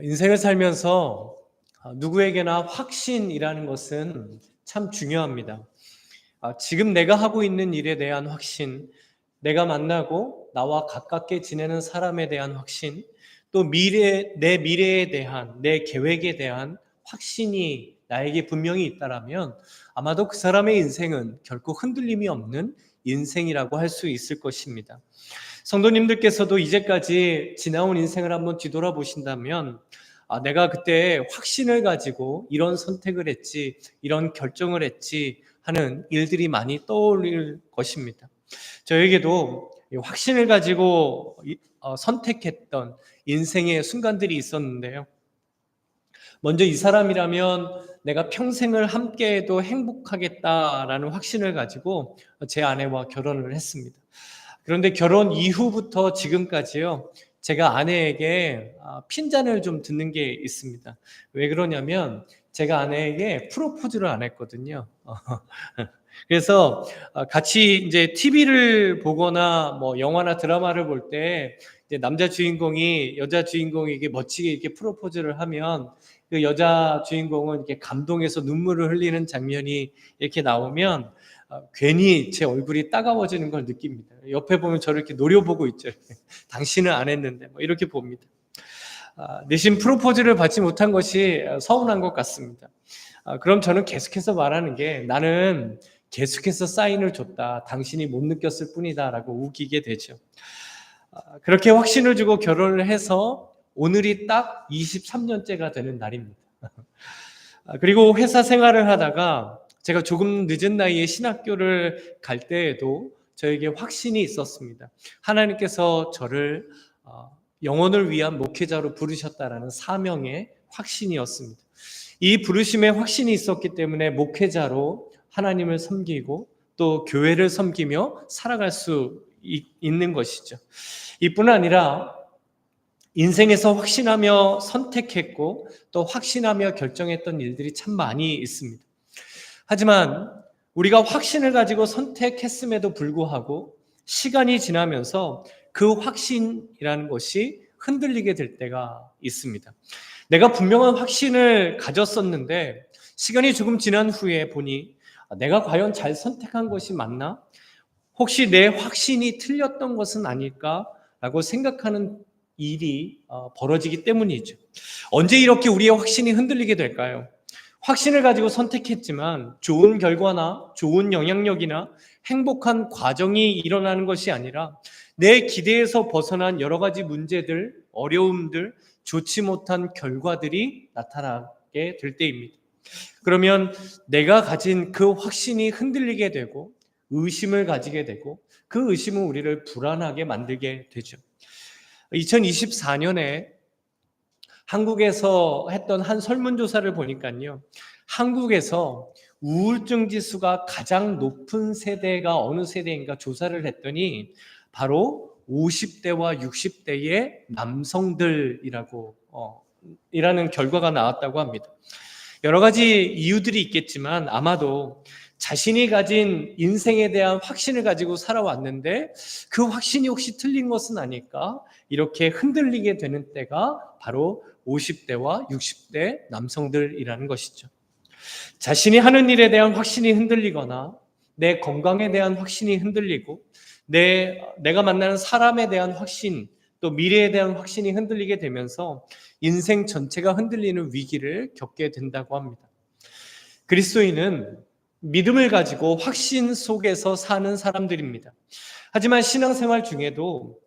인생을 살면서 누구에게나 확신이라는 것은 참 중요합니다. 지금 내가 하고 있는 일에 대한 확신, 내가 만나고 나와 가깝게 지내는 사람에 대한 확신, 또 내 미래에 대한, 내 계획에 대한 확신이 나에게 분명히 있다라면 아마도 그 사람의 인생은 결코 흔들림이 없는 인생이라고 할 수 있을 것입니다. 성도님들께서도 이제까지 지나온 인생을 한번 뒤돌아보신다면 내가 그때 확신을 가지고 이런 선택을 했지, 이런 결정을 했지 하는 일들이 많이 떠올릴 것입니다. 저에게도 확신을 가지고 선택했던 인생의 순간들이 있었는데요. 먼저 이 사람이라면 내가 평생을 함께해도 행복하겠다라는 확신을 가지고 제 아내와 결혼을 했습니다. 그런데 결혼 이후부터 지금까지요, 제가 아내에게 핀잔을 좀 듣는 게 있습니다. 왜 그러냐면 제가 아내에게 프로포즈를 안 했거든요. 그래서 같이 이제 TV를 보거나 뭐 영화나 드라마를 볼 때 남자 주인공이 여자 주인공에게 멋지게 이렇게 프로포즈를 하면 그 여자 주인공은 이렇게 감동해서 눈물을 흘리는 장면이 이렇게 나오면 괜히 제 얼굴이 따가워지는 걸 느낍니다. 옆에 보면 저를 이렇게 노려보고 있죠. 당신은 안 했는데 뭐 이렇게 봅니다. 대신 프로포즈를 받지 못한 것이 서운한 것 같습니다. 그럼 저는 계속해서 말하는 게 나는 계속해서 사인을 줬다. 당신이 못 느꼈을 뿐이다. 라고 우기게 되죠. 그렇게 확신을 주고 결혼을 해서 오늘이 딱 23년째가 되는 날입니다. 그리고 회사 생활을 하다가 제가 조금 늦은 나이에 신학교를 갈 때에도 저에게 확신이 있었습니다. 하나님께서 저를 영혼을 위한 목회자로 부르셨다라는 사명의 확신이었습니다. 이 부르심의 확신이 있었기 때문에 목회자로 하나님을 섬기고 또 교회를 섬기며 살아갈 수 있는 것이죠. 이뿐 아니라 인생에서 확신하며 선택했고 또 확신하며 결정했던 일들이 참 많이 있습니다. 하지만 우리가 확신을 가지고 선택했음에도 불구하고 시간이 지나면서 그 확신이라는 것이 흔들리게 될 때가 있습니다. 내가 분명한 확신을 가졌었는데 시간이 조금 지난 후에 보니 내가 과연 잘 선택한 것이 맞나? 혹시 내 확신이 틀렸던 것은 아닐까라고 생각하는 일이 벌어지기 때문이죠. 언제 이렇게 우리의 확신이 흔들리게 될까요? 확신을 가지고 선택했지만 좋은 결과나 좋은 영향력이나 행복한 과정이 일어나는 것이 아니라 내 기대에서 벗어난 여러 가지 문제들, 어려움들, 좋지 못한 결과들이 나타나게 될 때입니다. 그러면 내가 가진 그 확신이 흔들리게 되고 의심을 가지게 되고 그 의심은 우리를 불안하게 만들게 되죠. 2024년에 한국에서 했던 한 설문조사를 보니까요, 한국에서 우울증 지수가 가장 높은 세대가 어느 세대인가 조사를 했더니 바로 50대와 60대의 남성들이라고 이라는 결과가 나왔다고 합니다. 여러 가지 이유들이 있겠지만 아마도 자신이 가진 인생에 대한 확신을 가지고 살아왔는데 그 확신이 혹시 틀린 것은 아닐까? 이렇게 흔들리게 되는 때가 바로 50대와 60대 남성들이라는 것이죠. 자신이 하는 일에 대한 확신이 흔들리거나 내 건강에 대한 확신이 흔들리고 내가 만나는 사람에 대한 확신, 또 미래에 대한 확신이 흔들리게 되면서 인생 전체가 흔들리는 위기를 겪게 된다고 합니다. 그리스도인은 믿음을 가지고 확신 속에서 사는 사람들입니다. 하지만 신앙생활 중에도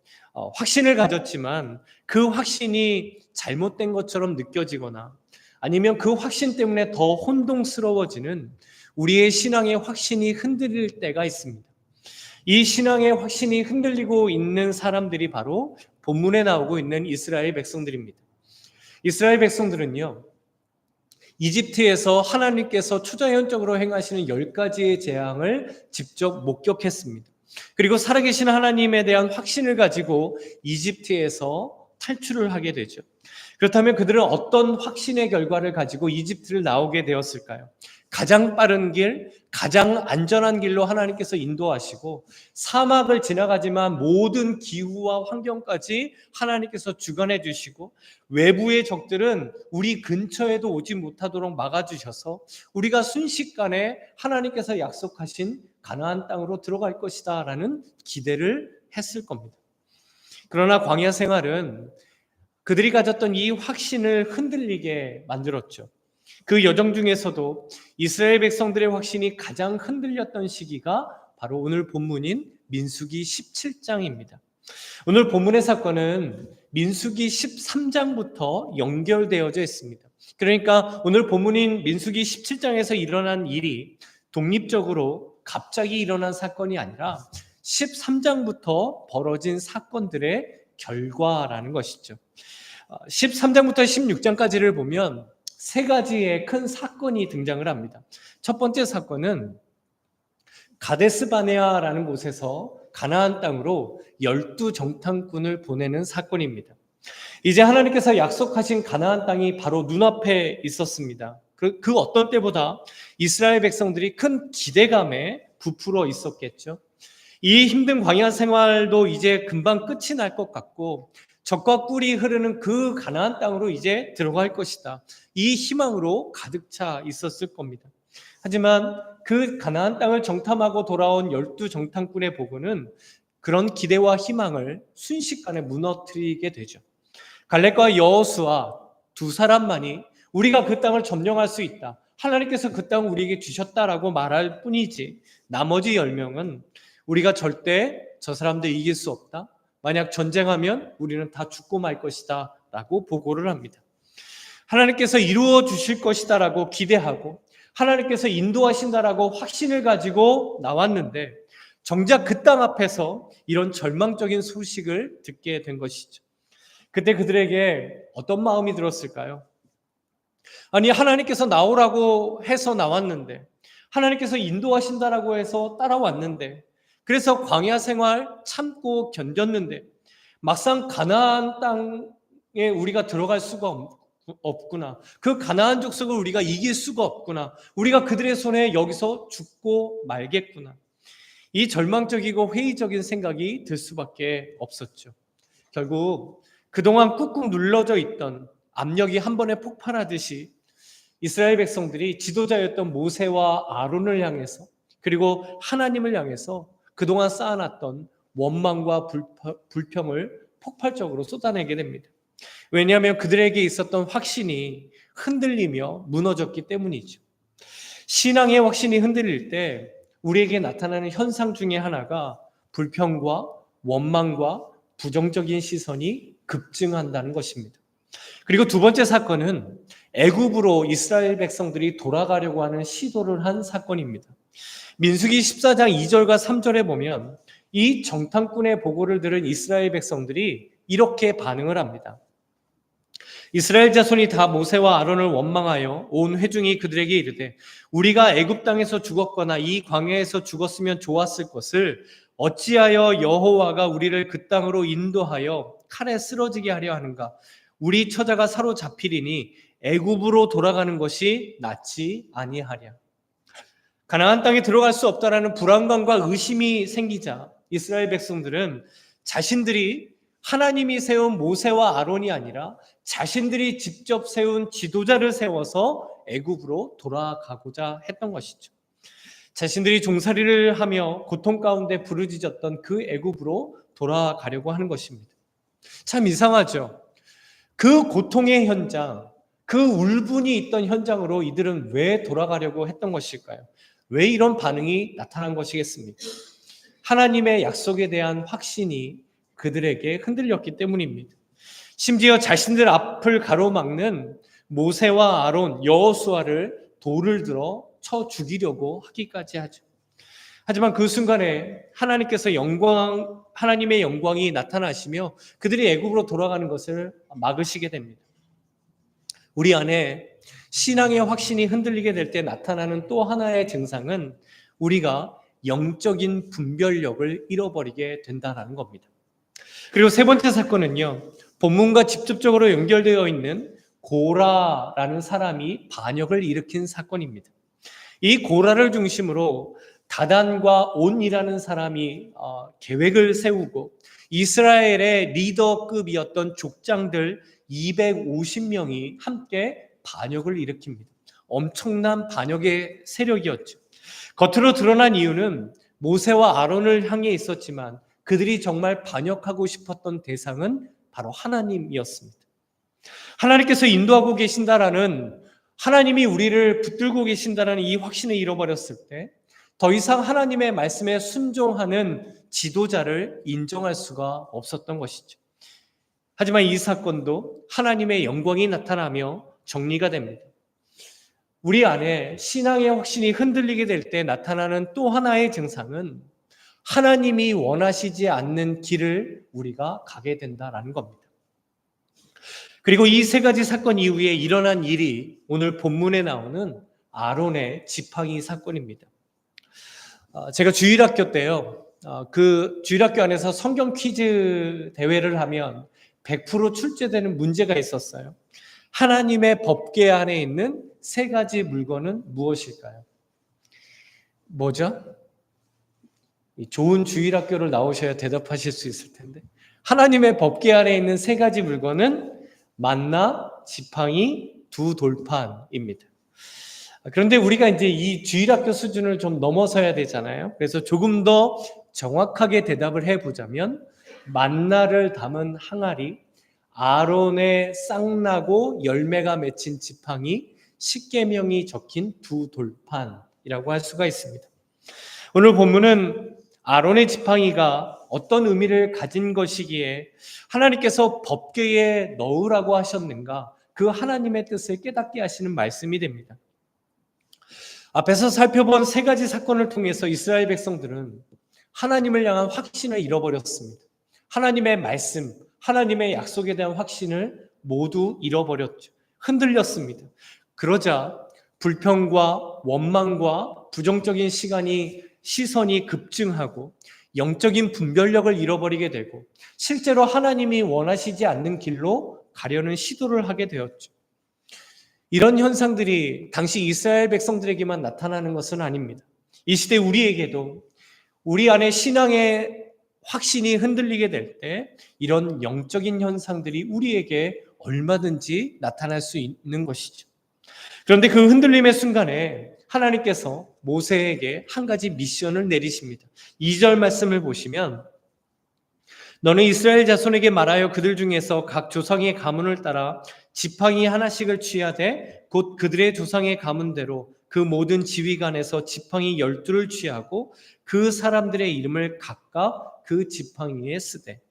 확신을 가졌지만 그 확신이 잘못된 것처럼 느껴지거나 아니면 그 확신 때문에 더 혼동스러워지는 우리의 신앙의 확신이 흔들릴 때가 있습니다. 이 신앙의 확신이 흔들리고 있는 사람들이 바로 본문에 나오고 있는 이스라엘 백성들입니다. 이스라엘 백성들은요, 이집트에서 하나님께서 초자연적으로 행하시는 10가지의 재앙을 직접 목격했습니다. 그리고 살아계신 하나님에 대한 확신을 가지고 이집트에서 탈출을 하게 되죠. 그렇다면 그들은 어떤 확신의 결과를 가지고 이집트를 나오게 되었을까요? 가장 빠른 길, 가장 안전한 길로 하나님께서 인도하시고 사막을 지나가지만 모든 기후와 환경까지 하나님께서 주관해 주시고 외부의 적들은 우리 근처에도 오지 못하도록 막아주셔서 우리가 순식간에 하나님께서 약속하신 가나안 땅으로 들어갈 것이다 라는 기대를 했을 겁니다. 그러나 광야 생활은 그들이 가졌던 이 확신을 흔들리게 만들었죠. 그 여정 중에서도 이스라엘 백성들의 확신이 가장 흔들렸던 시기가 바로 오늘 본문인 민수기 17장입니다. 오늘 본문의 사건은 민수기 13장부터 연결되어져 있습니다. 그러니까 오늘 본문인 민수기 17장에서 일어난 일이 독립적으로 갑자기 일어난 사건이 아니라 13장부터 벌어진 사건들의 결과라는 것이죠. 13장부터 16장까지를 보면 세 가지의 큰 사건이 등장을 합니다. 첫 번째 사건은 가데스 바네아라는 곳에서 가나안 땅으로 12정탐꾼을 보내는 사건입니다. 이제 하나님께서 약속하신 가나안 땅이 바로 눈앞에 있었습니다. 그 어떤 때보다 이스라엘 백성들이 큰 기대감에 부풀어 있었겠죠. 이 힘든 광야 생활도 이제 금방 끝이 날 것 같고 적과 꿀이 흐르는 그 가나안 땅으로 이제 들어갈 것이다. 이 희망으로 가득 차 있었을 겁니다. 하지만 그 가나안 땅을 정탐하고 돌아온 12정탐꾼의 보고는 그런 기대와 희망을 순식간에 무너뜨리게 되죠. 갈렙과 여호수아 두 사람만이 우리가 그 땅을 점령할 수 있다. 하나님께서 그 땅을 우리에게 주셨다라고 말할 뿐이지 나머지 10명은 우리가 절대 저 사람들 이길 수 없다. 만약 전쟁하면 우리는 다 죽고 말 것이다 라고 보고를 합니다. 하나님께서 이루어 주실 것이다 라고 기대하고 하나님께서 인도하신다라고 확신을 가지고 나왔는데 정작 그 땅 앞에서 이런 절망적인 소식을 듣게 된 것이죠. 그때 그들에게 어떤 마음이 들었을까요? 아니, 하나님께서 나오라고 해서 나왔는데 하나님께서 인도하신다라고 해서 따라왔는데 그래서 광야 생활 참고 견뎠는데 막상 가나안 땅에 우리가 들어갈 수가 없구나. 그 가나안 족속을 우리가 이길 수가 없구나. 우리가 그들의 손에 여기서 죽고 말겠구나. 이 절망적이고 회의적인 생각이 들 수밖에 없었죠. 결국 그동안 꾹꾹 눌러져 있던 압력이 한 번에 폭발하듯이 이스라엘 백성들이 지도자였던 모세와 아론을 향해서 그리고 하나님을 향해서 그동안 쌓아놨던 원망과 불평을 폭발적으로 쏟아내게 됩니다. 왜냐하면 그들에게 있었던 확신이 흔들리며 무너졌기 때문이죠. 신앙의 확신이 흔들릴 때 우리에게 나타나는 현상 중에 하나가 불평과 원망과 부정적인 시선이 급증한다는 것입니다. 그리고 두 번째 사건은 애굽으로 이스라엘 백성들이 돌아가려고 하는 시도를 한 사건입니다. 민수기 14장 2절과 3절에 보면 이 정탐꾼의 보고를 들은 이스라엘 백성들이 이렇게 반응을 합니다. 이스라엘 자손이 다 모세와 아론을 원망하여 온 회중이 그들에게 이르되 우리가 애굽 땅에서 죽었거나 이 광야에서 죽었으면 좋았을 것을 어찌하여 여호와가 우리를 그 땅으로 인도하여 칼에 쓰러지게 하려 하는가? 우리 처자가 사로잡히리니 애굽으로 돌아가는 것이 낫지 아니하랴. 가나안 땅에 들어갈 수 없다라는 불안감과 의심이 생기자 이스라엘 백성들은 자신들이 하나님이 세운 모세와 아론이 아니라 자신들이 직접 세운 지도자를 세워서 애굽으로 돌아가고자 했던 것이죠. 자신들이 종살이를 하며 고통 가운데 부르짖었던 그 애굽으로 돌아가려고 하는 것입니다. 참 이상하죠. 그 고통의 현장, 그 울분이 있던 현장으로 이들은 왜 돌아가려고 했던 것일까요? 왜 이런 반응이 나타난 것이겠습니까? 하나님의 약속에 대한 확신이 그들에게 흔들렸기 때문입니다. 심지어 자신들 앞을 가로막는 모세와 아론, 여호수아를 돌을 들어 쳐 죽이려고 하기까지 하죠. 하지만 그 순간에 하나님의 영광이 나타나시며 그들이 애굽으로 돌아가는 것을 막으시게 됩니다. 우리 안에 신앙의 확신이 흔들리게 될 때 나타나는 또 하나의 증상은 우리가 영적인 분별력을 잃어버리게 된다는 겁니다. 그리고 세 번째 사건은요, 본문과 직접적으로 연결되어 있는 고라라는 사람이 반역을 일으킨 사건입니다. 이 고라를 중심으로 다단과 온이라는 사람이 계획을 세우고 이스라엘의 리더급이었던 족장들 250명이 함께 반역을 일으킵니다. 엄청난 반역의 세력이었죠. 겉으로 드러난 이유는 모세와 아론을 향해 있었지만 그들이 정말 반역하고 싶었던 대상은 바로 하나님이었습니다. 하나님께서 인도하고 계신다라는, 하나님이 우리를 붙들고 계신다라는 이 확신을 잃어버렸을 때 더 이상 하나님의 말씀에 순종하는 지도자를 인정할 수가 없었던 것이죠. 하지만 이 사건도 하나님의 영광이 나타나며 정리가 됩니다. 우리 안에 신앙의 확신이 흔들리게 될 때 나타나는 또 하나의 증상은 하나님이 원하시지 않는 길을 우리가 가게 된다라는 겁니다. 그리고 이 세 가지 사건 이후에 일어난 일이 오늘 본문에 나오는 아론의 지팡이 사건입니다. 제가 주일학교 때요, 그 주일학교 안에서 성경 퀴즈 대회를 하면 100% 출제되는 문제가 있었어요. 하나님의 법궤 안에 있는 세 가지 물건은 무엇일까요? 뭐죠? 좋은 주일학교를 나오셔야 대답하실 수 있을 텐데, 하나님의 법궤 안에 있는 세 가지 물건은 만나, 지팡이, 두 돌판입니다. 그런데 우리가 이제 이 주일학교 수준을 좀 넘어서야 되잖아요. 그래서 조금 더 정확하게 대답을 해보자면, 만나를 담은 항아리, 아론의 쌍나고 열매가 맺힌 지팡이, 십계명이 적힌 두 돌판이라고 할 수가 있습니다. 오늘 본문은 아론의 지팡이가 어떤 의미를 가진 것이기에 하나님께서 법궤에 넣으라고 하셨는가, 그 하나님의 뜻을 깨닫게 하시는 말씀이 됩니다. 앞에서 살펴본 세 가지 사건을 통해서 이스라엘 백성들은 하나님을 향한 확신을 잃어버렸습니다. 하나님의 말씀, 하나님의 약속에 대한 확신을 모두 잃어버렸죠. 흔들렸습니다. 그러자 불평과 원망과 부정적인 시선이 급증하고 영적인 분별력을 잃어버리게 되고 실제로 하나님이 원하시지 않는 길로 가려는 시도를 하게 되었죠. 이런 현상들이 당시 이스라엘 백성들에게만 나타나는 것은 아닙니다. 이 시대 우리에게도 우리 안에 신앙의 확신이 흔들리게 될 때 이런 영적인 현상들이 우리에게 얼마든지 나타날 수 있는 것이죠. 그런데 그 흔들림의 순간에 하나님께서 모세에게 한 가지 미션을 내리십니다. 2절 말씀을 보시면, 너는 이스라엘 자손에게 말하여 그들 중에서 각 조상의 가문을 따라 지팡이 하나씩을 취하되 곧 그들의 조상의 가문대로 그 모든 지휘관에서 지팡이 12를 취하고 그 사람들의 이름을 각각 그 지팡이에 쓰되,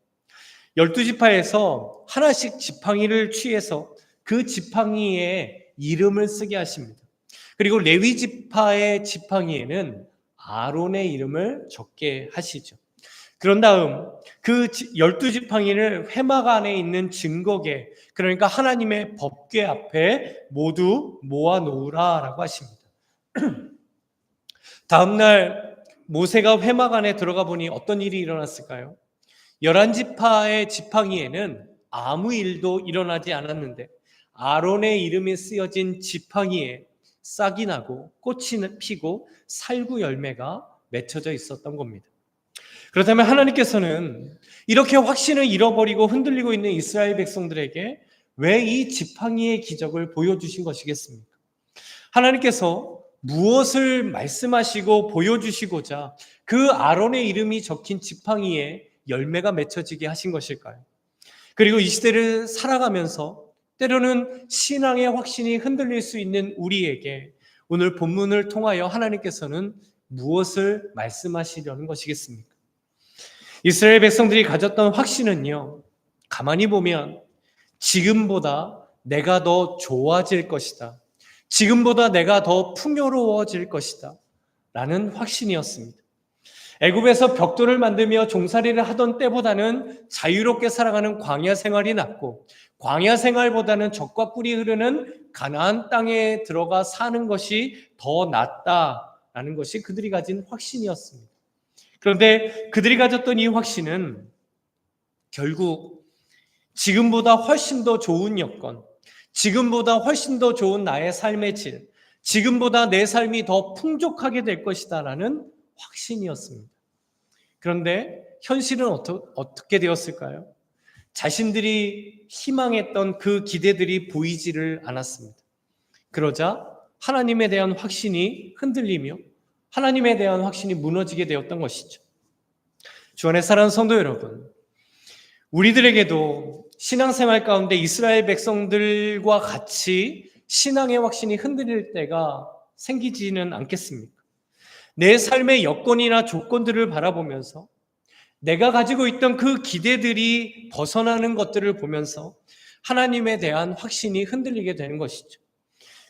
12지파에서 하나씩 지팡이를 취해서 그 지팡이에 이름을 쓰게 하십니다. 그리고 레위 지파의 지팡이에는 아론의 이름을 적게 하시죠. 그런 다음 그 12지팡이를 회막 안에 있는 증거계, 그러니까 하나님의 법궤 앞에 모두 모아놓으라라고 하십니다. 다음날 모세가 회막 안에 들어가 보니 어떤 일이 일어났을까요? 11지파의 지팡이에는 아무 일도 일어나지 않았는데 아론의 이름이 쓰여진 지팡이에 싹이 나고 꽃이 피고 살구 열매가 맺혀져 있었던 겁니다. 그렇다면 하나님께서는 이렇게 확신을 잃어버리고 흔들리고 있는 이스라엘 백성들에게 왜 이 지팡이의 기적을 보여주신 것이겠습니까? 하나님께서 무엇을 말씀하시고 보여주시고자 그 아론의 이름이 적힌 지팡이에 열매가 맺혀지게 하신 것일까요? 그리고 이 시대를 살아가면서 때로는 신앙의 확신이 흔들릴 수 있는 우리에게 오늘 본문을 통하여 하나님께서는 무엇을 말씀하시려는 것이겠습니까? 이스라엘 백성들이 가졌던 확신은요, 가만히 보면 지금보다 내가 더 좋아질 것이다, 지금보다 내가 더 풍요로워질 것이다 라는 확신이었습니다. 애굽에서 벽돌을 만들며 종살이를 하던 때보다는 자유롭게 살아가는 광야 생활이 낫고, 광야 생활보다는 젖과 꿀이 흐르는 가나안 땅에 들어가 사는 것이 더 낫다라는 것이 그들이 가진 확신이었습니다. 그런데 그들이 가졌던 이 확신은 결국 지금보다 훨씬 더 좋은 여건, 지금보다 훨씬 더 좋은 나의 삶의 질, 지금보다 내 삶이 더 풍족하게 될 것이다라는 확신이었습니다. 그런데 현실은 어떻게 되었을까요? 자신들이 희망했던 그 기대들이 보이지를 않았습니다. 그러자 하나님에 대한 확신이 흔들리며 하나님에 대한 확신이 무너지게 되었던 것이죠. 주 안에 사랑하는 성도 여러분, 우리들에게도 신앙생활 가운데 이스라엘 백성들과 같이 신앙의 확신이 흔들릴 때가 생기지는 않겠습니까? 내 삶의 여건이나 조건들을 바라보면서 내가 가지고 있던 그 기대들이 벗어나는 것들을 보면서 하나님에 대한 확신이 흔들리게 되는 것이죠.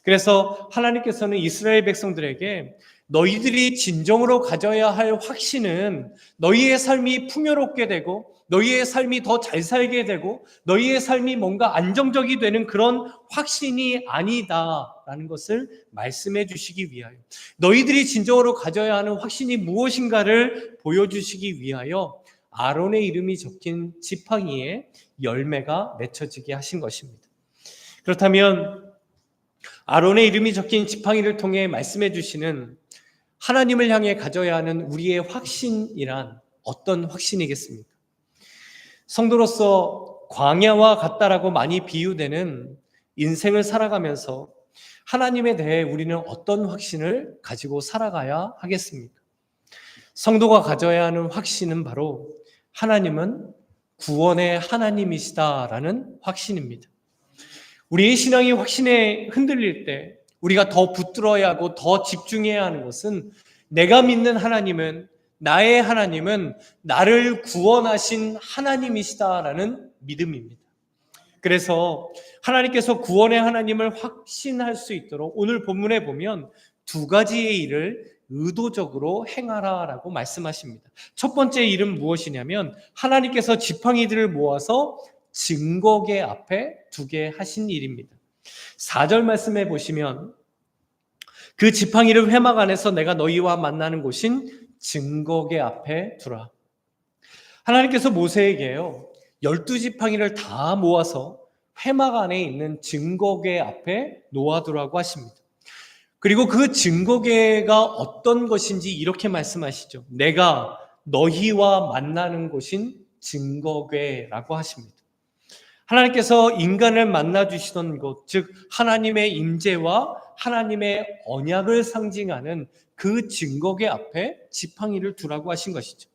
그래서 하나님께서는 이스라엘 백성들에게 너희들이 진정으로 가져야 할 확신은 너희의 삶이 풍요롭게 되고 너희의 삶이 더 잘 살게 되고 너희의 삶이 뭔가 안정적이 되는 그런 확신이 아니다라는 것을 말씀해 주시기 위하여, 너희들이 진정으로 가져야 하는 확신이 무엇인가를 보여주시기 위하여 아론의 이름이 적힌 지팡이에 열매가 맺혀지게 하신 것입니다. 그렇다면 아론의 이름이 적힌 지팡이를 통해 말씀해 주시는 하나님을 향해 가져야 하는 우리의 확신이란 어떤 확신이겠습니까? 성도로서 광야와 같다라고 많이 비유되는 인생을 살아가면서 하나님에 대해 우리는 어떤 확신을 가지고 살아가야 하겠습니까? 성도가 가져야 하는 확신은 바로 하나님은 구원의 하나님이시다라는 확신입니다. 우리의 신앙이 확신에 흔들릴 때 우리가 더 붙들어야 하고 더 집중해야 하는 것은 내가 믿는 하나님은, 나의 하나님은 나를 구원하신 하나님이시다라는 믿음입니다. 그래서 하나님께서 구원의 하나님을 확신할 수 있도록 오늘 본문에 보면 두 가지의 일을 의도적으로 행하라라고 말씀하십니다. 첫 번째 일은 무엇이냐면 하나님께서 지팡이들을 모아서 증거계 앞에 두게 하신 일입니다. 4절 말씀해 보시면 그 지팡이를 회막 안에서 내가 너희와 만나는 곳인 증거계 앞에 두라. 하나님께서 모세에게요 12지팡이를 다 모아서 회막 안에 있는 증거계 앞에 놓아두라고 하십니다. 그리고 그 증거계가 어떤 것인지 이렇게 말씀하시죠. 내가 너희와 만나는 곳인 증거궤라고 하십니다. 하나님께서 인간을 만나주시던 곳, 즉 하나님의 임재와 하나님의 언약을 상징하는 그 증거궤 앞에 지팡이를 두라고 하신 것이죠.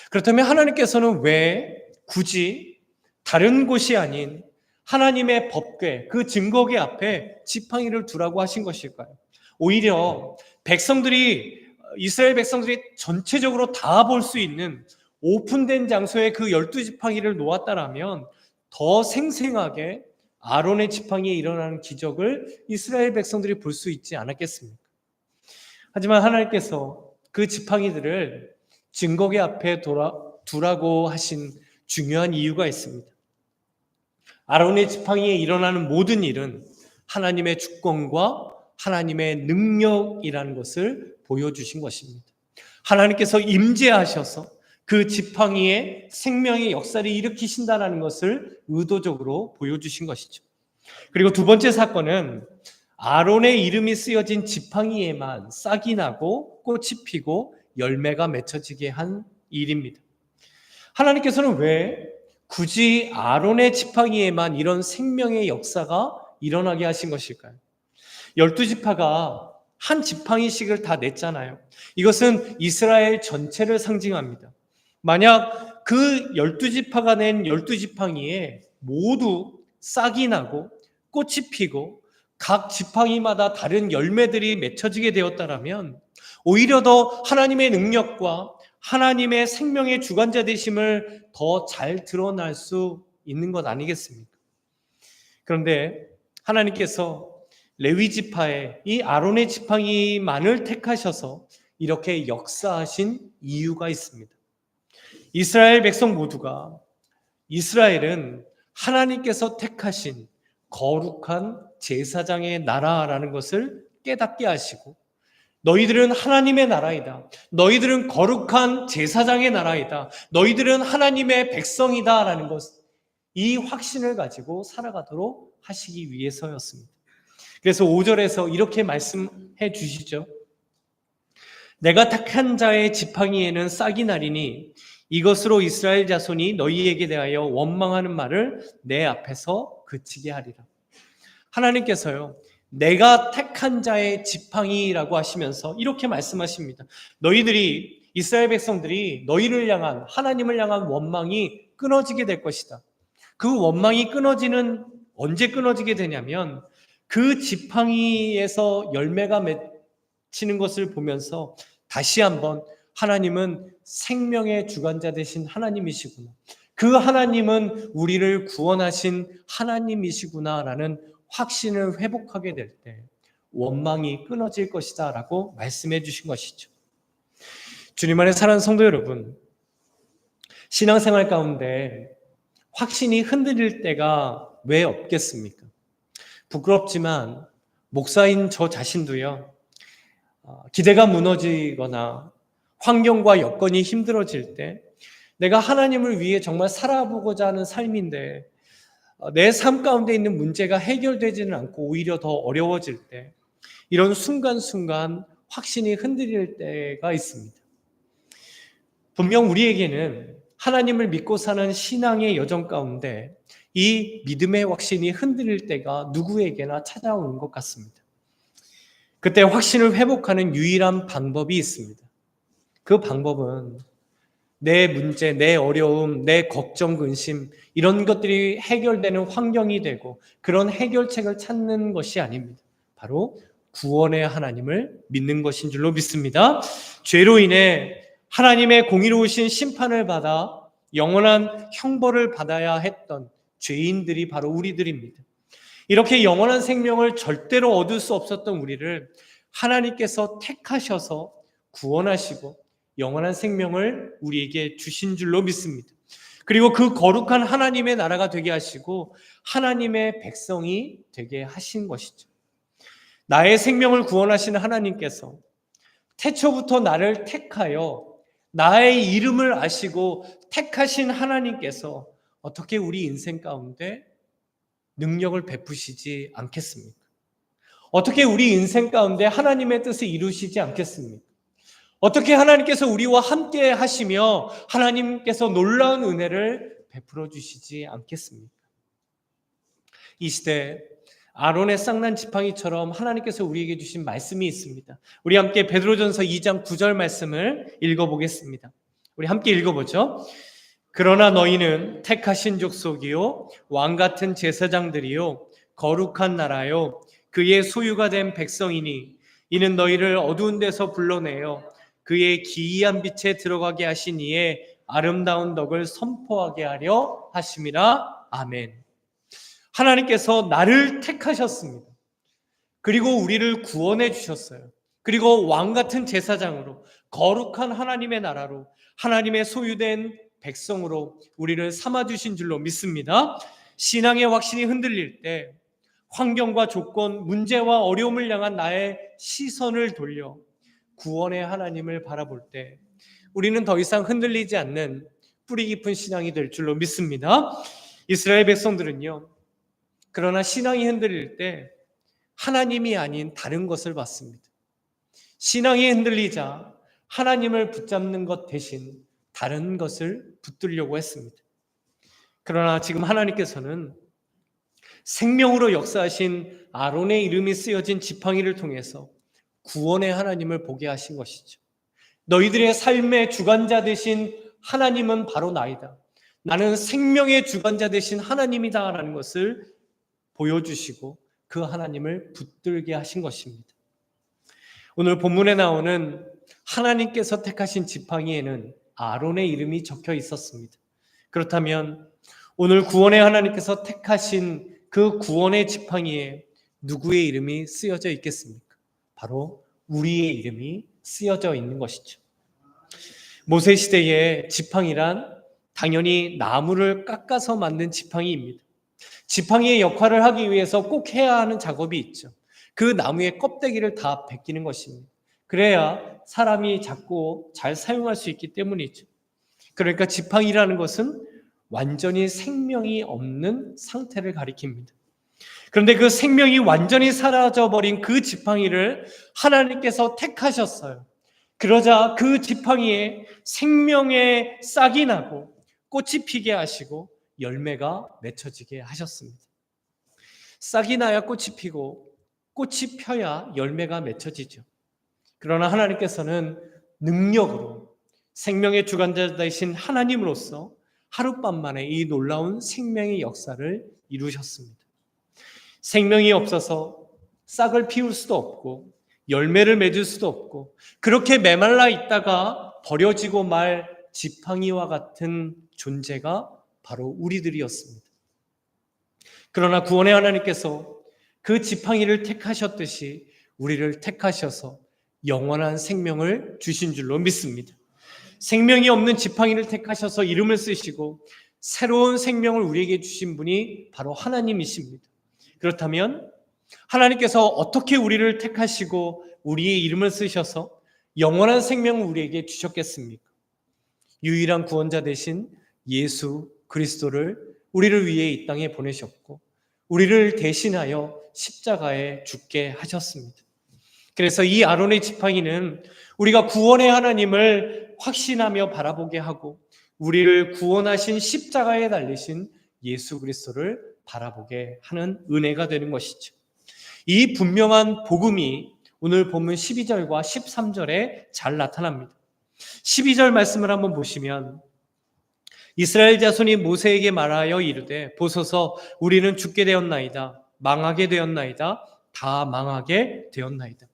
그렇다면 하나님께서는 왜 굳이 다른 곳이 아닌 하나님의 법궤, 그 증거궤 앞에 지팡이를 두라고 하신 것일까요? 오히려 이스라엘 백성들이 전체적으로 다 볼 수 있는 오픈된 장소에 그 12지팡이를 놓았다라면 더 생생하게 아론의 지팡이에 일어나는 기적을 이스라엘 백성들이 볼 수 있지 않았겠습니까? 하지만 하나님께서 그 지팡이들을 증거궤 앞에 두라고 하신 중요한 이유가 있습니다. 아론의 지팡이에 일어나는 모든 일은 하나님의 주권과 하나님의 능력이라는 것을 보여주신 것입니다. 하나님께서 임재하셔서 그 지팡이에 생명의 역사를 일으키신다는 것을 의도적으로 보여주신 것이죠. 그리고 두 번째 사건은 아론의 이름이 쓰여진 지팡이에만 싹이 나고 꽃이 피고 열매가 맺혀지게 한 일입니다. 하나님께서는 왜 굳이 아론의 지팡이에만 이런 생명의 역사가 일어나게 하신 것일까요? 12지파가 한 지팡이씩을 다 냈잖아요. 이것은 이스라엘 전체를 상징합니다. 만약 그 12지파가 낸 12지팡이에 모두 싹이 나고 꽃이 피고 각 지팡이마다 다른 열매들이 맺혀지게 되었다면 오히려 더 하나님의 능력과 하나님의 생명의 주관자 되심을 더 잘 드러날 수 있는 것 아니겠습니까? 그런데 하나님께서 레위 지파의 이 아론의 지팡이만을 택하셔서 이렇게 역사하신 이유가 있습니다. 이스라엘 백성 모두가 이스라엘은 하나님께서 택하신 거룩한 제사장의 나라라는 것을 깨닫게 하시고 너희들은 하나님의 나라이다. 너희들은 거룩한 제사장의 나라이다. 너희들은 하나님의 백성이다라는 것, 이 확신을 가지고 살아가도록 하시기 위해서였습니다. 그래서 5절에서 이렇게 말씀해 주시죠. 내가 택한 자의 지팡이에는 싹이 나리니 이것으로 이스라엘 자손이 너희에게 대하여 원망하는 말을 내 앞에서 그치게 하리라. 하나님께서요, 내가 택한 자의 지팡이라고 하시면서 이렇게 말씀하십니다. 너희들이, 이스라엘 백성들이 너희를 향한, 하나님을 향한 원망이 끊어지게 될 것이다. 그 원망이 언제 끊어지게 되냐면 그 지팡이에서 열매가 맺히는 것을 보면서 다시 한번 하나님은 생명의 주관자 되신 하나님이시구나, 그 하나님은 우리를 구원하신 하나님이시구나라는 확신을 회복하게 될 때 원망이 끊어질 것이다 라고 말씀해 주신 것이죠. 주님 안에 사랑하는 성도 여러분, 신앙생활 가운데 확신이 흔들릴 때가 왜 없겠습니까? 부끄럽지만 목사인 저 자신도요, 기대가 무너지거나 환경과 여건이 힘들어질 때 내가 하나님을 위해 정말 살아보고자 하는 삶인데 내 삶 가운데 있는 문제가 해결되지는 않고 오히려 더 어려워질 때, 이런 순간순간 확신이 흔들릴 때가 있습니다. 분명 우리에게는 하나님을 믿고 사는 신앙의 여정 가운데 이 믿음의 확신이 흔들릴 때가 누구에게나 찾아오는 것 같습니다. 그때 확신을 회복하는 유일한 방법이 있습니다. 그 방법은 내 문제, 내 어려움, 내 걱정, 근심, 이런 것들이 해결되는 환경이 되고 그런 해결책을 찾는 것이 아닙니다. 바로 구원의 하나님을 믿는 것인 줄로 믿습니다. 죄로 인해 하나님의 공의로우신 심판을 받아 영원한 형벌을 받아야 했던 죄인들이 바로 우리들입니다. 이렇게 영원한 생명을 절대로 얻을 수 없었던 우리를 하나님께서 택하셔서 구원하시고 영원한 생명을 우리에게 주신 줄로 믿습니다. 그리고 그 거룩한 하나님의 나라가 되게 하시고 하나님의 백성이 되게 하신 것이죠. 나의 생명을 구원하시는 하나님께서 태초부터 나를 택하여 나의 이름을 아시고 택하신 하나님께서 어떻게 우리 인생 가운데 능력을 베푸시지 않겠습니까? 어떻게 우리 인생 가운데 하나님의 뜻을 이루시지 않겠습니까? 어떻게 하나님께서 우리와 함께 하시며 하나님께서 놀라운 은혜를 베풀어 주시지 않겠습니까? 이 시대 아론의 쌍난 지팡이처럼 하나님께서 우리에게 주신 말씀이 있습니다. 우리 함께 베드로전서 2장 9절 말씀을 읽어보겠습니다. 우리 함께 읽어보죠. 그러나 너희는 택하신 족속이요 왕같은 제사장들이요 거룩한 나라요 그의 소유가 된 백성이니 이는 너희를 어두운 데서 불러내어 그의 기이한 빛에 들어가게 하신 이의 아름다운 덕을 선포하게 하려 하심이라. 아멘. 하나님께서 나를 택하셨습니다. 그리고 우리를 구원해 주셨어요. 그리고 왕같은 제사장으로 거룩한 하나님의 나라로 하나님의 소유된 백성으로 우리를 삼아주신 줄로 믿습니다. 신앙의 확신이 흔들릴 때 환경과 조건, 문제와 어려움을 향한 나의 시선을 돌려 구원의 하나님을 바라볼 때 우리는 더 이상 흔들리지 않는 뿌리 깊은 신앙이 될 줄로 믿습니다. 이스라엘 백성들은요, 그러나 신앙이 흔들릴 때 하나님이 아닌 다른 것을 봤습니다. 신앙이 흔들리자 하나님을 붙잡는 것 대신 다른 것을 붙들려고 했습니다. 그러나 지금 하나님께서는 생명으로 역사하신 아론의 이름이 쓰여진 지팡이를 통해서 구원의 하나님을 보게 하신 것이죠. 너희들의 삶의 주관자 되신 하나님은 바로 나이다. 나는 생명의 주관자 되신 하나님이다 라는 것을 보여주시고 그 하나님을 붙들게 하신 것입니다. 오늘 본문에 나오는 하나님께서 택하신 지팡이에는 아론의 이름이 적혀 있었습니다. 그렇다면 오늘 구원의 하나님께서 택하신 그 구원의 지팡이에 누구의 이름이 쓰여져 있겠습니까? 바로 우리의 이름이 쓰여져 있는 것이죠. 모세 시대의 지팡이란 당연히 나무를 깎아서 만든 지팡이입니다. 지팡이의 역할을 하기 위해서 꼭 해야 하는 작업이 있죠. 그 나무의 껍데기를 다 벗기는 것입니다. 그래야 사람이 잡고 잘 사용할 수 있기 때문이죠. 그러니까 지팡이라는 것은 완전히 생명이 없는 상태를 가리킵니다. 그런데 그 생명이 완전히 사라져버린 그 지팡이를 하나님께서 택하셨어요. 그러자 그 지팡이에 생명의 싹이 나고 꽃이 피게 하시고 열매가 맺혀지게 하셨습니다. 싹이 나야 꽃이 피고 꽃이 펴야 열매가 맺혀지죠. 그러나 하나님께서는 능력으로 생명의 주관자 되신 하나님으로서 하룻밤 만에 이 놀라운 생명의 역사를 이루셨습니다. 생명이 없어서 싹을 피울 수도 없고 열매를 맺을 수도 없고 그렇게 메말라 있다가 버려지고 말 지팡이와 같은 존재가 바로 우리들이었습니다. 그러나 구원의 하나님께서 그 지팡이를 택하셨듯이 우리를 택하셔서 영원한 생명을 주신 줄로 믿습니다. 생명이 없는 지팡이를 택하셔서 이름을 쓰시고 새로운 생명을 우리에게 주신 분이 바로 하나님이십니다. 그렇다면 하나님께서 어떻게 우리를 택하시고 우리의 이름을 쓰셔서 영원한 생명을 우리에게 주셨겠습니까? 유일한 구원자 되신 예수 그리스도를 우리를 위해 이 땅에 보내셨고 우리를 대신하여 십자가에 죽게 하셨습니다. 그래서 이 아론의 지팡이는 우리가 구원의 하나님을 확신하며 바라보게 하고 우리를 구원하신 십자가에 달리신 예수 그리스도를 바라보게 하는 은혜가 되는 것이죠. 이 분명한 복음이 오늘 본문 12절과 13절에 잘 나타납니다. 12절 말씀을 한번 보시면 이스라엘 자손이 모세에게 말하여 이르되 보소서 우리는 죽게 되었나이다. 망하게 되었나이다. 다 망하게 되었나이다.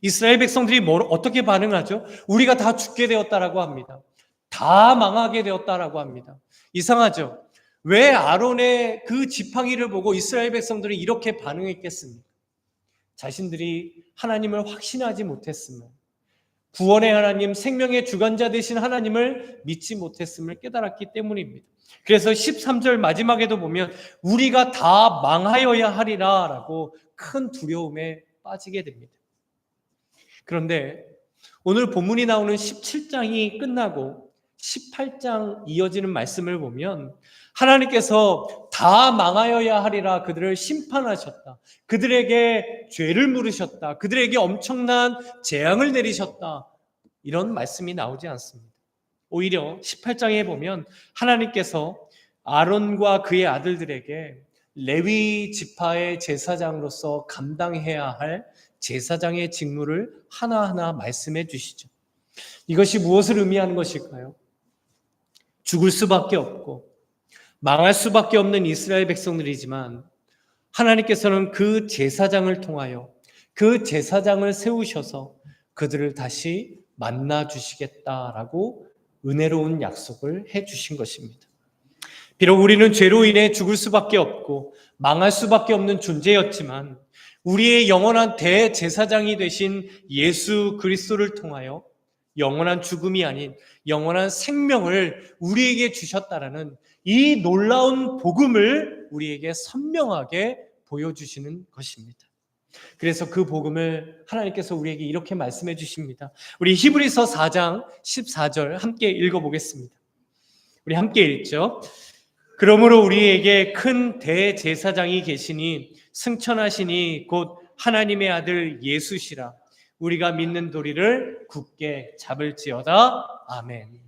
이스라엘 백성들이 어떻게 반응하죠? 우리가 다 죽게 되었다라고 합니다. 다 망하게 되었다라고 합니다. 이상하죠? 왜 아론의 그 지팡이를 보고 이스라엘 백성들이 이렇게 반응했겠습니까? 자신들이 하나님을 확신하지 못했음을, 구원의 하나님, 생명의 주관자 되신 하나님을 믿지 못했음을 깨달았기 때문입니다. 그래서 13절 마지막에도 보면 우리가 다 망하여야 하리라 라고 큰 두려움에 빠지게 됩니다. 그런데 오늘 본문이 나오는 17장이 끝나고 18장 이어지는 말씀을 보면 하나님께서 다 망하여야 하리라 그들을 심판하셨다. 그들에게 죄를 물으셨다. 그들에게 엄청난 재앙을 내리셨다. 이런 말씀이 나오지 않습니다. 오히려 18장에 보면 하나님께서 아론과 그의 아들들에게 레위 지파의 제사장으로서 감당해야 할 제사장의 직무를 하나하나 말씀해 주시죠. 이것이 무엇을 의미하는 것일까요? 죽을 수밖에 없고 망할 수밖에 없는 이스라엘 백성들이지만 하나님께서는 그 제사장을 통하여 그 제사장을 세우셔서 그들을 다시 만나 주시겠다라고 은혜로운 약속을 해 주신 것입니다. 비록 우리는 죄로 인해 죽을 수밖에 없고 망할 수밖에 없는 존재였지만 우리의 영원한 대제사장이 되신 예수 그리스도를 통하여 영원한 죽음이 아닌 영원한 생명을 우리에게 주셨다라는 이 놀라운 복음을 우리에게 선명하게 보여주시는 것입니다. 그래서 그 복음을 하나님께서 우리에게 이렇게 말씀해 주십니다. 우리 히브리서 4장 14절 함께 읽어보겠습니다. 우리 함께 읽죠. 그러므로 우리에게 큰 대제사장이 계시니 승천하시니 곧 하나님의 아들 예수시라. 우리가 믿는 도리를 굳게 잡을지어다. 아멘.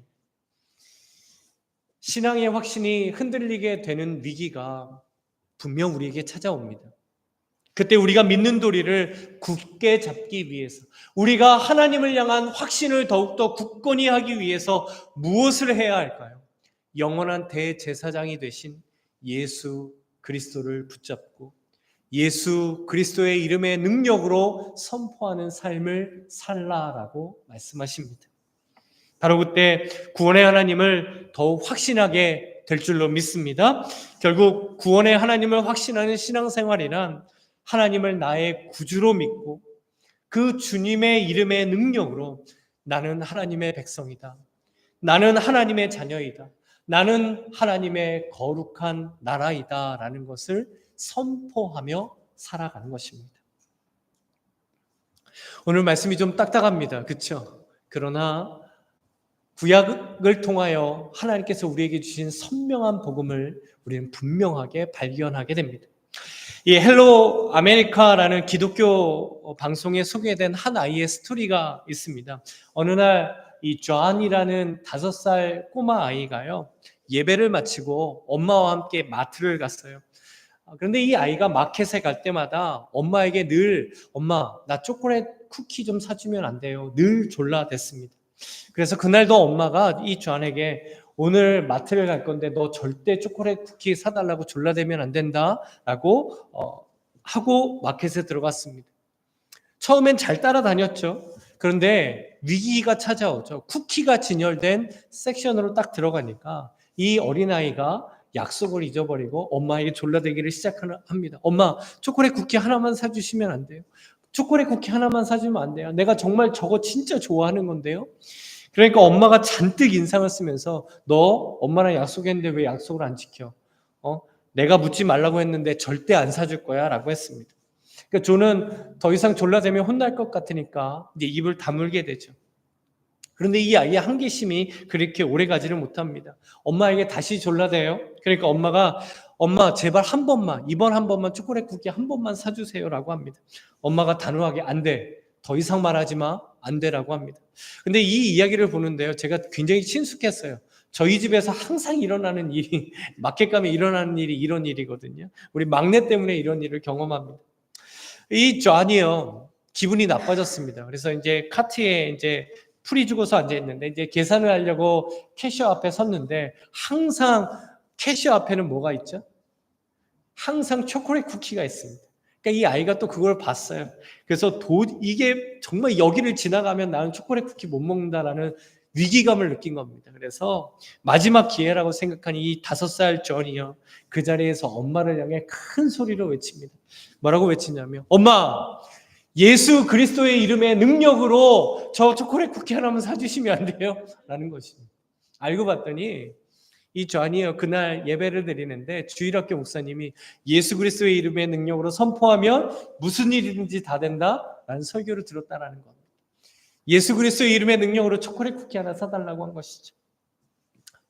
신앙의 확신이 흔들리게 되는 위기가 분명 우리에게 찾아옵니다. 그때 우리가 믿는 도리를 굳게 잡기 위해서, 우리가 하나님을 향한 확신을 더욱더 굳건히 하기 위해서 무엇을 해야 할까요? 영원한 대제사장이 되신 예수 그리스도를 붙잡고 예수 그리스도의 이름의 능력으로 선포하는 삶을 살라라고 말씀하십니다. 바로 그때 구원의 하나님을 더욱 확신하게 될 줄로 믿습니다. 결국 구원의 하나님을 확신하는 신앙생활이란 하나님을 나의 구주로 믿고 그 주님의 이름의 능력으로 나는 하나님의 백성이다. 나는 하나님의 자녀이다. 나는 하나님의 거룩한 나라이다 라는 것을 선포하며 살아가는 것입니다. 오늘 말씀이 좀 딱딱합니다. 그렇죠? 그러나 구약을 통하여 하나님께서 우리에게 주신 선명한 복음을 우리는 분명하게 발견하게 됩니다. 이 헬로 아메리카라는 기독교 방송에 소개된 한 아이의 스토리가 있습니다. 어느 날 이 존이라는 5살 꼬마 아이가요, 예배를 마치고 엄마와 함께 마트를 갔어요. 그런데 이 아이가 마켓에 갈 때마다 엄마에게 늘 엄마 나 초콜릿 쿠키 좀 사주면 안 돼요? 늘 졸라댔습니다. 그래서 그날도 엄마가 이 존에게 오늘 마트를 갈 건데 너 절대 초콜릿 쿠키 사달라고 졸라대면 안 된다 라고 하고 마켓에 들어갔습니다. 처음엔 잘 따라다녔죠. 그런데 위기가 찾아오죠. 쿠키가 진열된 섹션으로 딱 들어가니까 이 어린아이가 약속을 잊어버리고 엄마에게 졸라대기를 시작합니다. 엄마, 초콜릿 쿠키 하나만 사주시면 안 돼요? 초콜릿 쿠키 하나만 사주면 안 돼요? 내가 정말 저거 진짜 좋아하는 건데요? 그러니까 엄마가 잔뜩 인상을 쓰면서 너 엄마랑 약속했는데 왜 약속을 안 지켜? 내가 묻지 말라고 했는데 절대 안 사줄 거야 라고 했습니다. 그러니까 존은 더 이상 졸라대면 혼날 것 같으니까 이제 입을 다물게 되죠. 그런데 이 아이의 한계심이 그렇게 오래 가지를 못합니다. 엄마에게 다시 졸라대요. 그러니까 엄마 제발 한 번만, 이번 한 번만 초콜릿 쿠키 한 번만 사주세요라고 합니다. 엄마가 단호하게 안 돼. 더 이상 말하지 마. 안 되라고 합니다. 근데 이 이야기를 보는데요, 제가 굉장히 친숙했어요. 저희 집에서 항상 일어나는 일이 마켓 가면 일어나는 일이 이런 일이거든요. 우리 막내 때문에 이런 일을 경험합니다. 이 존이요, 기분이 나빠졌습니다. 그래서 이제 카트에 이제 풀이 주고서 앉아 있는데 이제 계산을 하려고 캐셔 앞에 섰는데 항상 캐셔 앞에는 뭐가 있죠? 항상 초콜릿 쿠키가 있습니다. 그러니까 이 아이가 또 그걸 봤어요. 그래서 이게 정말 여기를 지나가면 나는 초콜릿 쿠키 못 먹는다라는 위기감을 느낀 겁니다. 그래서 마지막 기회라고 생각한 이 5살 존이요, 그 자리에서 엄마를 향해 큰 소리로 외칩니다. 뭐라고 외치냐면, 엄마, 예수 그리스도의 이름의 능력으로 저 초콜릿 쿠키 하나만 사주시면 안 돼요? 라는 것입니다. 알고 봤더니 이 존이요, 그날 예배를 드리는데 주일학교 목사님이 예수 그리스도의 이름의 능력으로 선포하면 무슨 일이든지 다 된다라는 설교를 들었다라는 겁니다. 예수 그리스도의 이름의 능력으로 초콜릿 쿠키 하나 사달라고 한 것이죠.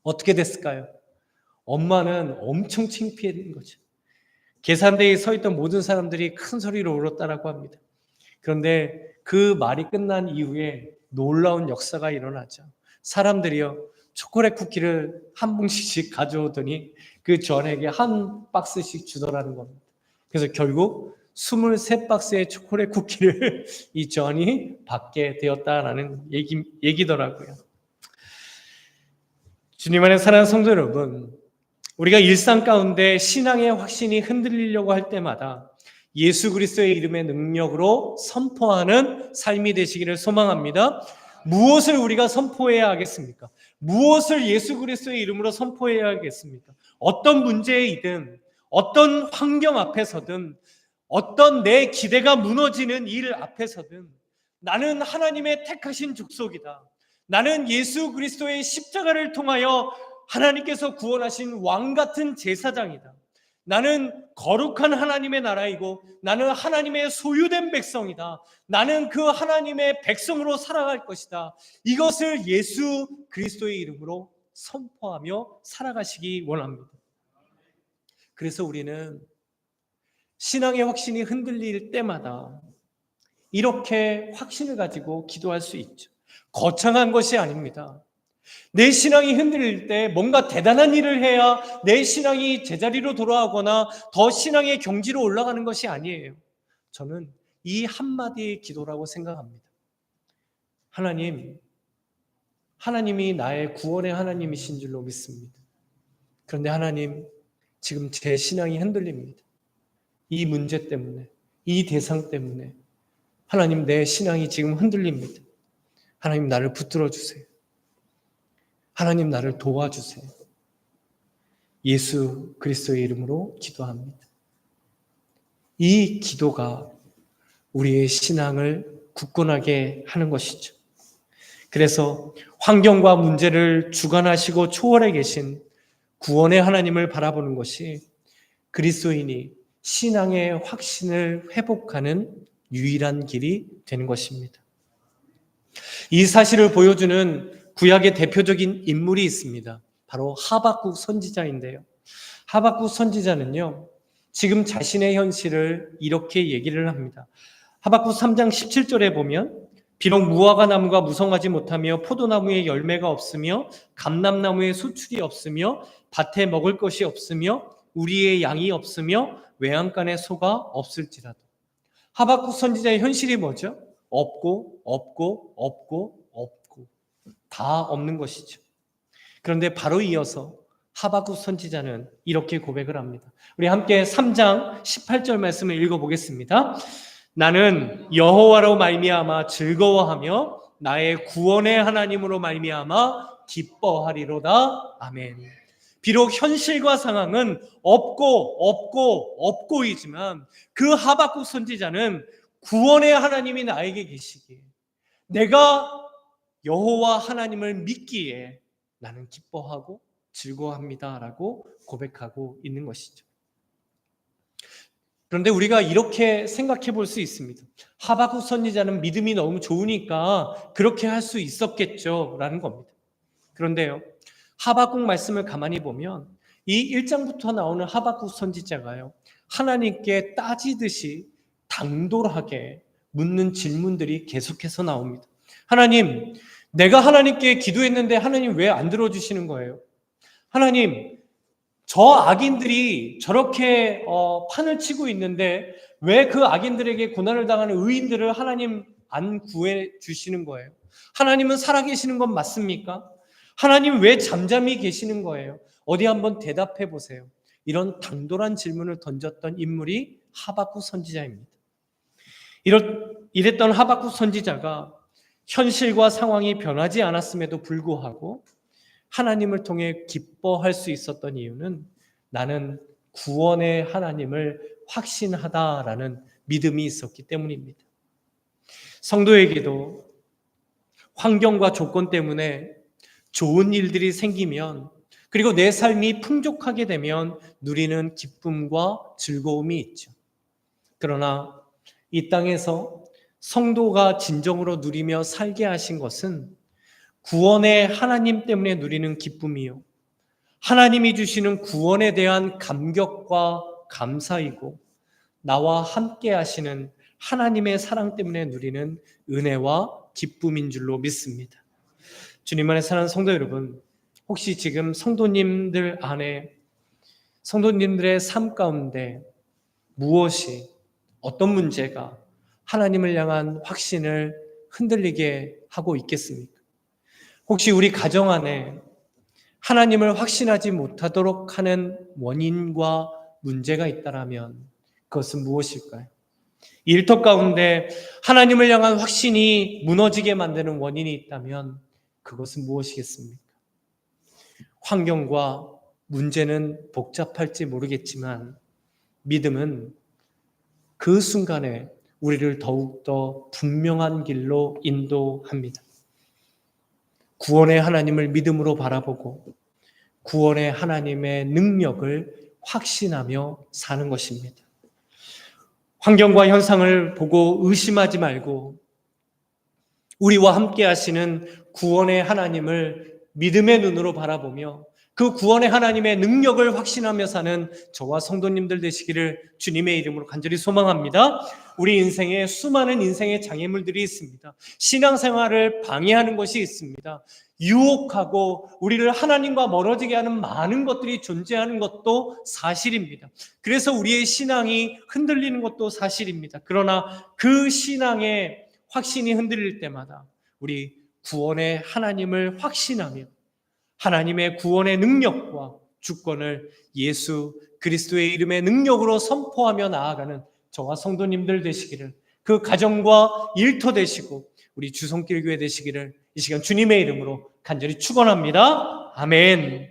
어떻게 됐을까요? 엄마는 엄청 창피해진 거죠. 계산대에 서 있던 모든 사람들이 큰 소리로 울었다라고 합니다. 그런데 그 말이 끝난 이후에 놀라운 역사가 일어나죠. 사람들이요, 초콜릿 쿠키를 한 봉지씩 가져오더니 그 존에게 한 박스씩 주더라는 겁니다. 그래서 결국 23박스의 초콜릿 쿠키를 이 존이 받게 되었다라는 얘기더라고요. 주님 안에 사랑하는 성도 여러분, 우리가 일상 가운데 신앙의 확신이 흔들리려고 할 때마다 예수 그리스도의 이름의 능력으로 선포하는 삶이 되시기를 소망합니다. 무엇을 우리가 선포해야 하겠습니까? 무엇을 예수 그리스도의 이름으로 선포해야 하겠습니까? 어떤 문제이든, 어떤 환경 앞에서든, 어떤 내 기대가 무너지는 일 앞에서든 나는 하나님의 택하신 족속이다. 나는 예수 그리스도의 십자가를 통하여 하나님께서 구원하신 왕 같은 제사장이다. 나는 거룩한 하나님의 나라이고 나는 하나님의 소유된 백성이다. 나는 그 하나님의 백성으로 살아갈 것이다. 이것을 예수 그리스도의 이름으로 선포하며 살아가시기 원합니다. 그래서 우리는 신앙의 확신이 흔들릴 때마다 이렇게 확신을 가지고 기도할 수 있죠. 거창한 것이 아닙니다. 내 신앙이 흔들릴 때 뭔가 대단한 일을 해야 내 신앙이 제자리로 돌아오거나 더 신앙의 경지로 올라가는 것이 아니에요. 저는 이 한마디의 기도라고 생각합니다. 하나님이 나의 구원의 하나님이신 줄로 믿습니다. 그런데 하나님, 지금 제 신앙이 흔들립니다. 이 문제 때문에, 이 대상 때문에 하나님, 내 신앙이 지금 흔들립니다. 하나님, 나를 붙들어 주세요. 하나님, 나를 도와주세요. 예수 그리스도의 이름으로 기도합니다. 이 기도가 우리의 신앙을 굳건하게 하는 것이죠. 그래서 환경과 문제를 주관하시고 초월해 계신 구원의 하나님을 바라보는 것이 그리스도인이 신앙의 확신을 회복하는 유일한 길이 되는 것입니다. 이 사실을 보여주는 구약의 대표적인 인물이 있습니다. 바로 하박국 선지자인데요. 하박국 선지자는요, 지금 자신의 현실을 이렇게 얘기를 합니다. 하박국 3장 17절에 보면 비록 무화과 나무가 무성하지 못하며 포도나무에 열매가 없으며 감람나무에 수출이 없으며 밭에 먹을 것이 없으며 우리의 양이 없으며 외양간에 소가 없을지라도. 하박국 선지자의 현실이 뭐죠? 없고 다 없는 것이죠. 그런데 바로 이어서 하박국 선지자는 이렇게 고백을 합니다. 우리 함께 3장 18절 말씀을 읽어보겠습니다. 나는 여호와로 말미암아 즐거워하며 나의 구원의 하나님으로 말미암아 기뻐하리로다. 아멘. 비록 현실과 상황은 없고이지만 그 하박국 선지자는 구원의 하나님이 나에게 계시기에, 내가 여호와 하나님을 믿기에 나는 기뻐하고 즐거워합니다라고 고백하고 있는 것이죠. 그런데 우리가 이렇게 생각해 볼 수 있습니다. 하박국 선지자는 믿음이 너무 좋으니까 그렇게 할 수 있었겠죠 라는 겁니다. 그런데요, 하박국 말씀을 가만히 보면 이 1장부터 나오는 하박국 선지자가요, 하나님께 따지듯이 당돌하게 묻는 질문들이 계속해서 나옵니다. 하나님, 내가 하나님께 기도했는데 하나님 왜 안 들어주시는 거예요? 하나님, 저 악인들이 저렇게 판을 치고 있는데 왜 그 악인들에게 고난을 당하는 의인들을 하나님 안 구해 주시는 거예요? 하나님은 살아계시는 건 맞습니까? 하나님 왜 잠잠히 계시는 거예요? 어디 한번 대답해 보세요. 이런 당돌한 질문을 던졌던 인물이 하박국 선지자입니다. 이랬던 하박국 선지자가 현실과 상황이 변하지 않았음에도 불구하고 하나님을 통해 기뻐할 수 있었던 이유는 나는 구원의 하나님을 확신하다라는 믿음이 있었기 때문입니다. 성도에게도 환경과 조건 때문에 좋은 일들이 생기면, 그리고 내 삶이 풍족하게 되면 누리는 기쁨과 즐거움이 있죠. 그러나 이 땅에서 성도가 진정으로 누리며 살게 하신 것은 구원의 하나님 때문에 누리는 기쁨이요, 하나님이 주시는 구원에 대한 감격과 감사이고, 나와 함께 하시는 하나님의 사랑 때문에 누리는 은혜와 기쁨인 줄로 믿습니다. 주님 안에 사는 성도 여러분, 혹시 지금 성도님들 안에, 성도님들의 삶 가운데 무엇이, 어떤 문제가 하나님을 향한 확신을 흔들리게 하고 있겠습니까? 혹시 우리 가정 안에 하나님을 확신하지 못하도록 하는 원인과 문제가 있다면 그것은 무엇일까요? 일터 가운데 하나님을 향한 확신이 무너지게 만드는 원인이 있다면 그것은 무엇이겠습니까? 환경과 문제는 복잡할지 모르겠지만 믿음은 그 순간에 우리를 더욱더 분명한 길로 인도합니다. 구원의 하나님을 믿음으로 바라보고 구원의 하나님의 능력을 확신하며 사는 것입니다. 환경과 현상을 보고 의심하지 말고 우리와 함께 하시는 구원의 하나님을 믿음의 눈으로 바라보며 그 구원의 하나님의 능력을 확신하며 사는 저와 성도님들 되시기를 주님의 이름으로 간절히 소망합니다. 우리 인생에 수많은 인생의 장애물들이 있습니다. 신앙생활을 방해하는 것이 있습니다. 유혹하고 우리를 하나님과 멀어지게 하는 많은 것들이 존재하는 것도 사실입니다. 그래서 우리의 신앙이 흔들리는 것도 사실입니다. 그러나 그 신앙의 확신이 흔들릴 때마다 우리 구원의 하나님을 확신하며 하나님의 구원의 능력과 주권을 예수 그리스도의 이름의 능력으로 선포하며 나아가는 저와 성도님들 되시기를, 그 가정과 일터 되시고 우리 주성길 교회 되시기를 이 시간 주님의 이름으로 간절히 축원합니다. 아멘.